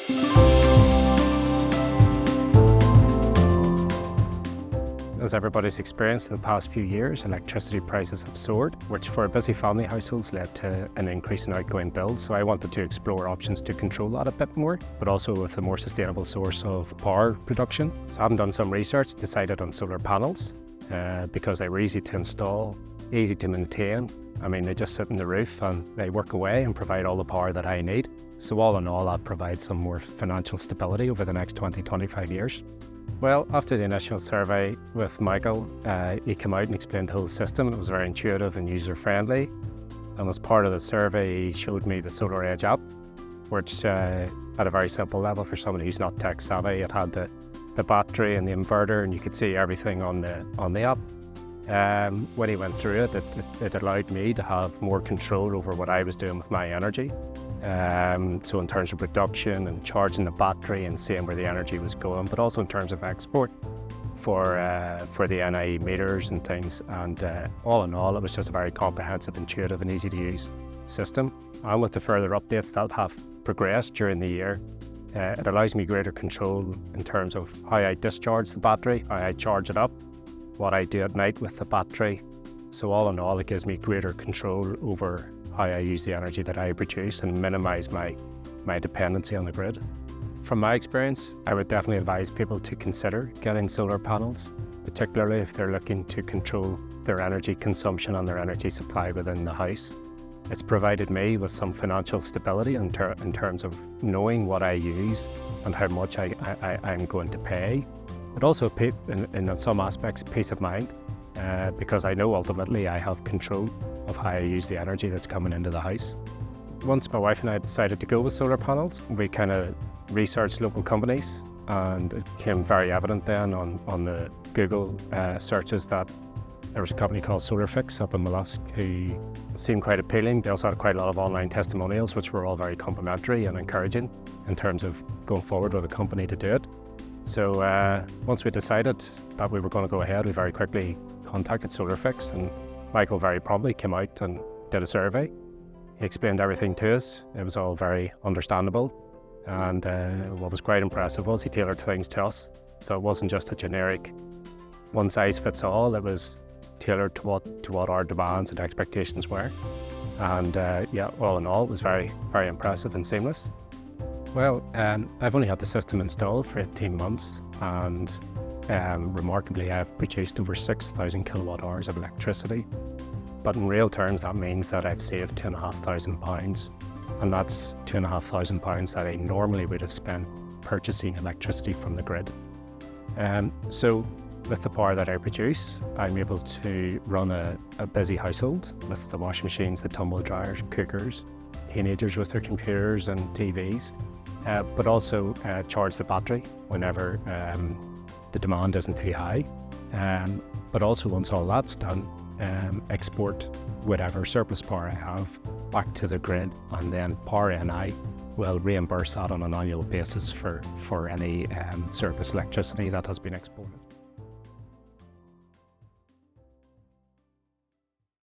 As everybody's experienced in the past few years, electricity prices have soared, which for busy family households led to an increase in outgoing bills. So I wanted to explore options to control that a bit more, but also with a more sustainable source of power production. So having done some research, decided on solar panels because they were easy to install, easy to maintain. I mean, they just sit on the roof and they work away and provide all the power that I need. So all in all, that provides some more financial stability over the next 20-25 years. Well, after the initial survey with Michael, he came out and explained the whole system. It was very intuitive and user-friendly. And as part of the survey, he showed me the Solar Edge app, which at a very simple level for somebody who's not tech savvy, it had the battery and the inverter, and you could see everything on the app. When he went through it, it allowed me to have more control over what I was doing with my energy. So in terms of production and charging the battery and seeing where the energy was going, but also in terms of export for the NIE meters and things. And all in all, it was just a very comprehensive, intuitive and easy to use system. And with the further updates that have progressed during the year, it allows me greater control in terms of how I discharge the battery, how I charge it up, what I do at night with the battery. So all in all, it gives me greater control over how I use the energy that I produce and minimise my dependency on the grid. From my experience, I would definitely advise people to consider getting solar panels, particularly if they're looking to control their energy consumption and their energy supply within the house. It's provided me with some financial stability in terms of knowing what I use and how much I'm going to pay, but also in some aspects peace of mind, because I know ultimately I have control of how I use the energy that's coming into the house. Once my wife and I decided to go with solar panels, we kind of researched local companies, and it became very evident then on the Google searches that there was a company called Solarfix up in Mollusk who seemed quite appealing. They also had quite a lot of online testimonials, which were all very complimentary and encouraging in terms of going forward with a company to do it. So once we decided that we were going to go ahead, we very quickly contacted Solarfix, and Michael very promptly came out and did a survey. He explained everything to us. It was all very understandable, and what was quite impressive was he tailored things to us. So it wasn't just a generic one size fits all. It was tailored to what our demands and expectations were. And yeah, all in all, it was very, very impressive and seamless. Well, I've only had the system installed for 18 months, and remarkably, I've produced over 6,000 kilowatt hours of electricity. But in real terms, that means that I've saved £2,500, and that's £2,500 that I normally would have spent purchasing electricity from the grid. So with the power that I produce, I'm able to run a busy household with the washing machines, the tumble dryers, cookers, teenagers with their computers and TVs, but also charge the battery whenever the demand isn't too high. But also once all that's done, export whatever surplus power I have back to the grid, and then Power NI will reimburse that on an annual basis for any surplus electricity that has been exported.